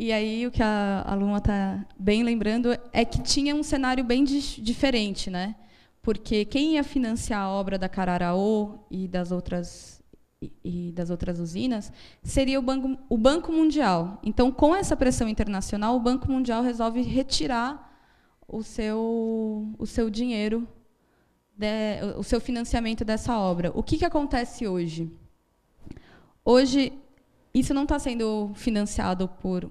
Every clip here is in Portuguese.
E aí o que a Luma está bem lembrando é que tinha um cenário bem diferente, né? Porque quem ia financiar a obra da Cararaô e das outras usinas seria o Banco Mundial. Então, com essa pressão internacional, o Banco Mundial resolve retirar o seu dinheiro, o seu financiamento dessa obra. O que acontece hoje? Hoje, isso não está sendo financiado por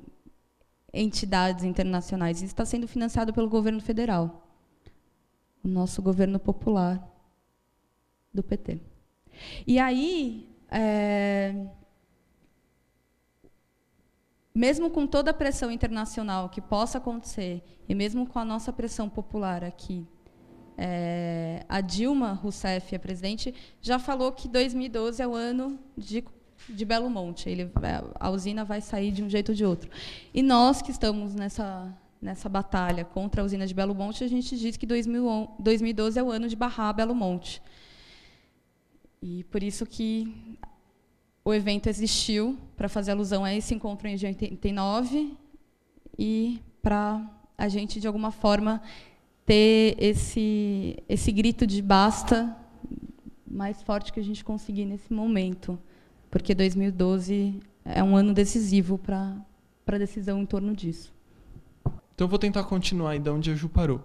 entidades internacionais, isso está sendo financiado pelo governo federal, o nosso governo popular do PT. E aí, mesmo com toda a pressão internacional que possa acontecer, e mesmo com a nossa pressão popular aqui, a Dilma Rousseff, a presidente, já falou que 2012 é o ano de Belo Monte. A usina vai sair de um jeito ou de outro. E nós que estamos nessa batalha contra a usina de Belo Monte, a gente diz que 2012 é o ano de barrar Belo Monte. E por isso que o evento existiu, para fazer alusão a esse encontro em 89 e para a gente, de alguma forma, ter esse grito de basta mais forte que a gente conseguir nesse momento. Porque 2012 é um ano decisivo para a decisão em torno disso. Então, eu vou tentar continuar aí de onde a Ju parou.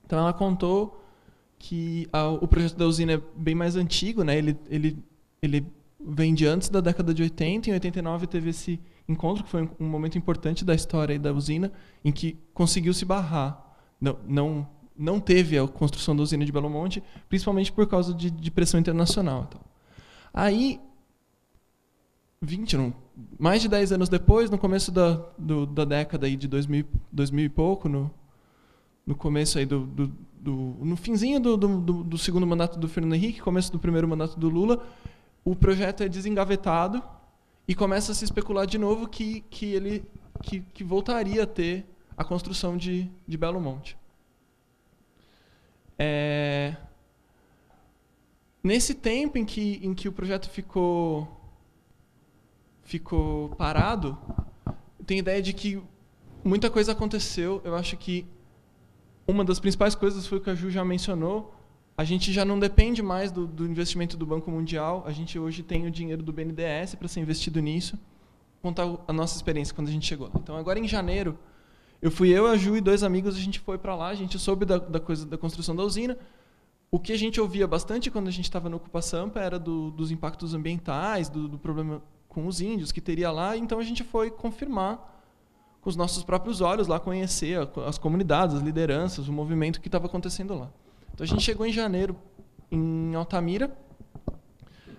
Então, ela contou que o projeto da usina é bem mais antigo, né? Ele vem de antes da década de 80. Em 89 teve esse encontro, que foi um momento importante da história aí da usina, em que conseguiu se barrar. Não teve a construção da usina de Belo Monte, principalmente por causa de pressão internacional. Então. Aí, mais de 10 anos depois, no começo da década aí de 2000 e pouco, no começo aí no finzinho do segundo mandato do Fernando Henrique, começo do primeiro mandato do Lula, o projeto é desengavetado e começa a se especular de novo que voltaria a ter a construção de Belo Monte. Nesse tempo em que o projeto ficou parado, eu tenho a ideia de que muita coisa aconteceu. Eu acho que uma das principais coisas foi o que a Ju já mencionou. A gente já não depende mais do investimento do Banco Mundial. A gente hoje tem o dinheiro do BNDES para ser investido nisso. Vou contar a nossa experiência quando a gente chegou lá. Então, agora em janeiro, eu, a Ju e 2 amigos, a gente foi para lá. A gente soube da construção da usina. O que a gente ouvia bastante quando a gente estava no Ocupa Sampa era dos impactos ambientais, do problema com os índios que teria lá. Então, a gente foi confirmar com os nossos próprios olhos lá, conhecer as comunidades, as lideranças, o movimento que estava acontecendo lá. Então, a gente chegou em janeiro em Altamira.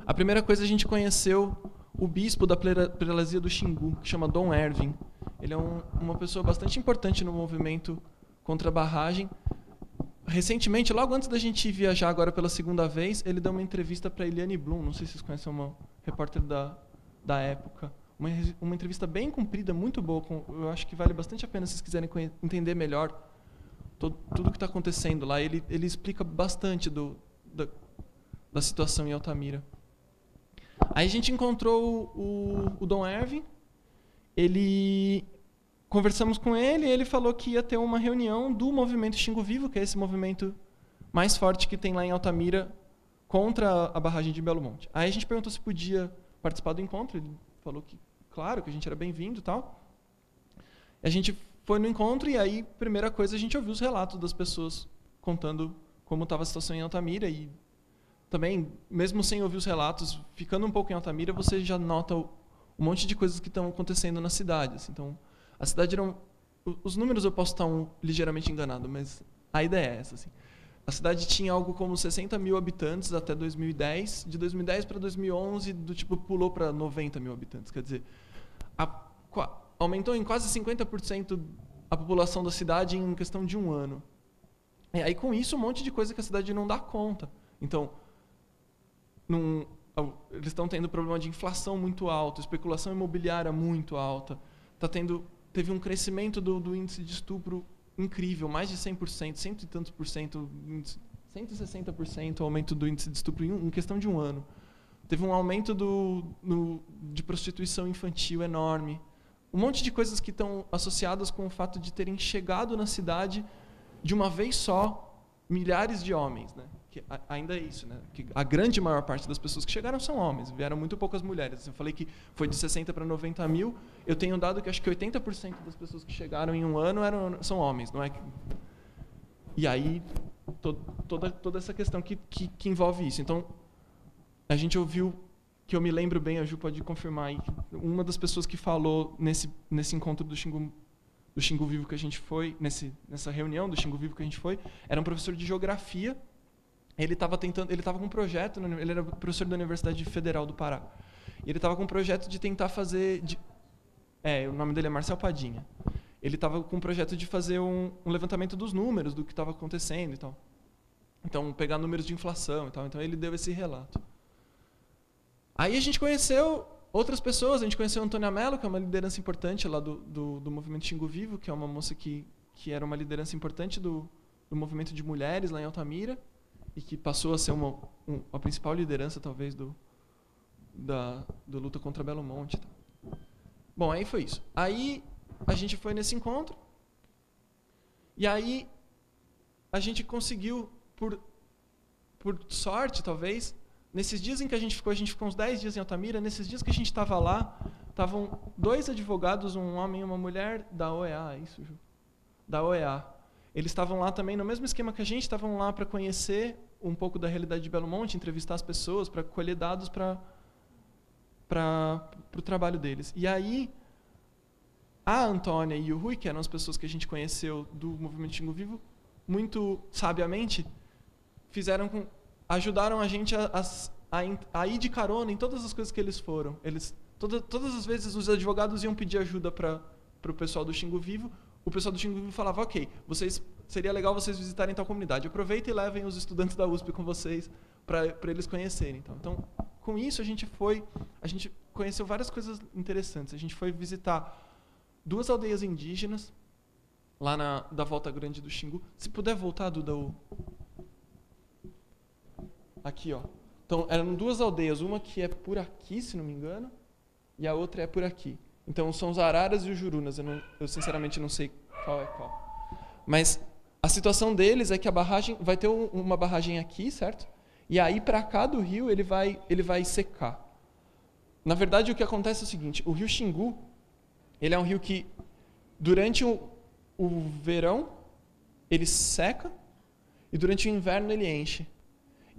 A primeira coisa, a gente conheceu o bispo da prelazia do Xingu, que chama Dom Ervin. Ele é uma pessoa bastante importante no movimento contra a barragem. Recentemente, logo antes da gente viajar agora pela segunda vez, ele deu uma entrevista para Eliane Blum, não sei se vocês conhecem, uma repórter da época. Uma entrevista bem comprida, muito boa. Eu acho que vale bastante a pena se vocês quiserem entender melhor tudo o que está acontecendo lá. Ele explica bastante da situação em Altamira. Aí a gente encontrou o Dom Ervin. Conversamos com ele e ele falou que ia ter uma reunião do movimento Xingu Vivo, que é esse movimento mais forte que tem lá em Altamira contra a barragem de Belo Monte. Aí a gente perguntou se podia participar do encontro. Ele falou que, claro, que a gente era bem-vindo e tal. A gente foi no encontro e aí, primeira coisa, a gente ouviu os relatos das pessoas contando como estava a situação em Altamira. E também, mesmo sem ouvir os relatos, ficando um pouco em Altamira, você já nota um monte de coisas que estão acontecendo na cidade. Assim. Então, a cidade era os números eu posso estar ligeiramente enganado, mas a ideia é essa. Assim. A cidade tinha algo como 60 mil habitantes até 2010. De 2010 para 2011, pulou para 90 mil habitantes. Quer dizer, aumentou em quase 50% a população da cidade em questão de um ano. E aí, com isso, um monte de coisa que a cidade não dá conta. Então, eles estão tendo problema de inflação muito alto, especulação imobiliária muito alta. Teve um crescimento do índice de estupro incrível, mais de 100%, cento e tantos por cento, 160% aumento do índice de estupro em questão de um ano. Teve um aumento de prostituição infantil enorme. um monte de coisas que estão associadas com o fato de terem chegado na cidade de uma vez só milhares de homens, né? Que ainda é isso, né? Que a grande maior parte das pessoas que chegaram são homens, vieram muito poucas mulheres. Eu falei que foi de 60 para 90 mil, eu tenho um dado que acho que 80% das pessoas que chegaram em um ano são homens, não é? E aí, toda essa questão que envolve isso. Então, a gente ouviu, que eu me lembro bem, a Ju pode confirmar aí, uma das pessoas que falou nesse encontro do Xingu Vivo que a gente foi, nessa reunião do Xingu Vivo que a gente foi, era um professor de geografia. Ele estava com um projeto, ele era professor da Universidade Federal do Pará. E ele estava com um projeto de tentar fazer... o nome dele é Marcel Padinha. Ele estava com um projeto de fazer um levantamento dos números, do que estava acontecendo e tal. Então, pegar números de inflação e tal. Então, ele deu esse relato. Aí a gente conheceu outras pessoas. A gente conheceu a Antônia Mello, que é uma liderança importante lá do movimento Xingu Vivo, que é uma moça que era uma liderança importante do movimento de mulheres lá em Altamira, e que passou a ser a principal liderança, talvez, do luta contra Belo Monte. Bom, aí foi isso. Aí a gente foi nesse encontro, e aí a gente conseguiu, por sorte, talvez, nesses dias em que a gente ficou uns 10 dias em Altamira, nesses dias que a gente estava lá, estavam 2 advogados, um homem e uma mulher, da OEA, isso, Ju? Da OEA. Eles estavam lá também, no mesmo esquema que a gente, estavam lá para conhecer um pouco da realidade de Belo Monte, entrevistar as pessoas, para colher dados para o trabalho deles. E aí, a Antônia e o Rui, que eram as pessoas que a gente conheceu do movimento Xingu Vivo, muito sabiamente, ajudaram a gente a ir de carona em todas as coisas que eles foram. Todas as vezes os advogados iam pedir ajuda para o pessoal do Xingu Vivo. O pessoal do Xingu Vivo falava, ok, seria legal vocês visitarem tal comunidade. Aproveitem e levem os estudantes da USP com vocês para eles conhecerem. Então, com isso, a gente conheceu várias coisas interessantes. A gente foi visitar 2 aldeias indígenas, lá da Volta Grande do Xingu. Se puder voltar, Duda, aqui, ó. Então, eram 2 aldeias, uma que é por aqui, se não me engano, e a outra é por aqui. Então, são os Araras e os Jurunas. Eu sinceramente não sei qual é qual. Mas a situação deles é que a barragem vai ter uma barragem aqui, certo? E aí, para cá do rio, ele vai secar. Na verdade, o que acontece é o seguinte: o rio Xingu, ele é um rio que, durante o verão, ele seca, e durante o inverno ele enche.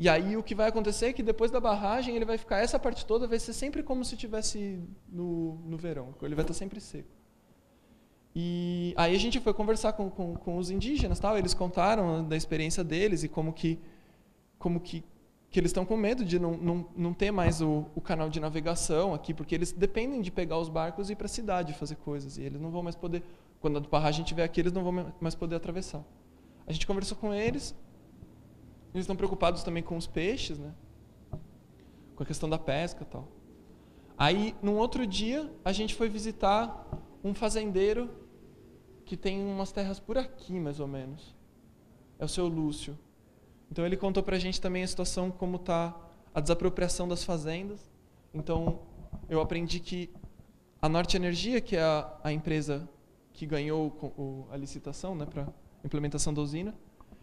E aí o que vai acontecer é que depois da barragem ele vai ficar, essa parte toda vai ser sempre como se estivesse no verão, ele vai estar sempre seco. E aí a gente foi conversar com os indígenas, tal, eles contaram da experiência deles e como que eles estão com medo de não ter mais o canal de navegação aqui, porque eles dependem de pegar os barcos e ir para a cidade fazer coisas, e eles não vão mais poder, quando a barragem estiver aqui, eles não vão mais poder atravessar. A gente conversou com eles. Eles estão preocupados também com os peixes, né? Com a questão da pesca e tal. Aí, num outro dia, a gente foi visitar um fazendeiro que tem umas terras por aqui, mais ou menos. É o seu Lúcio. Então, ele contou pra gente também a situação, como está a desapropriação das fazendas. Então, eu aprendi que a Norte Energia, que é a empresa que ganhou a licitação, né, para implementação da usina,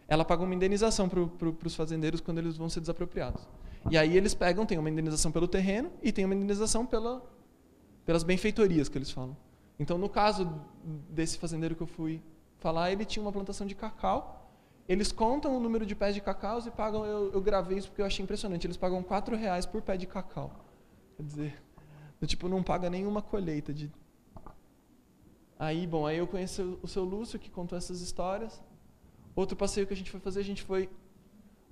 ela paga uma indenização para os fazendeiros quando eles vão ser desapropriados. E aí eles tem uma indenização pelo terreno e tem uma indenização pelas benfeitorias que eles falam. Então, no caso desse fazendeiro que eu fui falar, ele tinha uma plantação de cacau. Eles contam o número de pés de cacau e pagam, eu gravei isso porque eu achei impressionante, eles pagam R$4 por pé de cacau. Quer dizer, não paga nenhuma colheita. Aí eu conheci o seu Lúcio, que contou essas histórias. Outro passeio que a gente foi fazer, a gente foi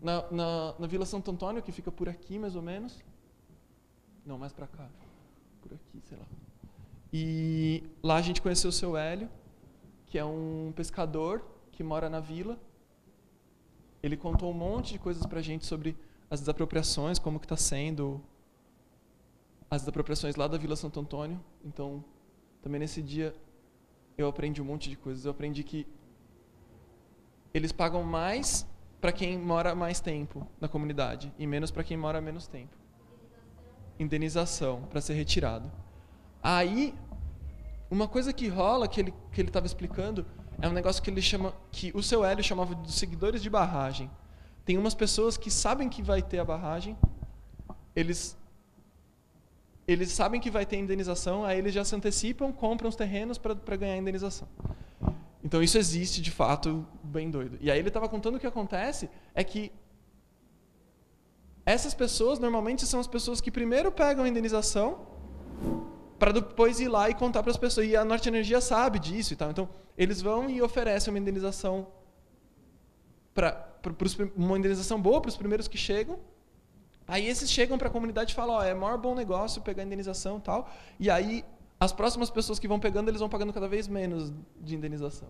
na Vila Santo Antônio, que fica por aqui, mais ou menos. Não, mais para cá. Por aqui, sei lá. E lá a gente conheceu o seu Hélio, que é um pescador que mora na vila. Ele contou um monte de coisas pra gente sobre as desapropriações, como que está sendo as desapropriações lá da Vila Santo Antônio. Então, também nesse dia, eu aprendi um monte de coisas. Eu aprendi que eles pagam mais para quem mora mais tempo na comunidade e menos para quem mora menos tempo. Indenização para ser retirado. Aí, Uma coisa que rola, que ele estava explicando, é um negócio que ele chama, que o seu Hélio chamava de seguidores de barragem. Tem umas pessoas que sabem que vai ter a barragem, eles sabem que vai ter indenização, aí eles já se antecipam, compram os terrenos para ganhar a indenização. Então isso existe, de fato, bem doido. E aí ele estava contando o que acontece é que essas pessoas normalmente são as pessoas que primeiro pegam a indenização para depois ir lá e contar para as pessoas. E a Norte Energia sabe disso e tal. Então eles vão e oferecem uma indenização uma indenização boa para os primeiros que chegam. Aí esses chegam para a comunidade e falam, é o maior bom negócio pegar a indenização e tal. E aí as próximas pessoas que vão pegando, eles vão pagando cada vez menos de indenização.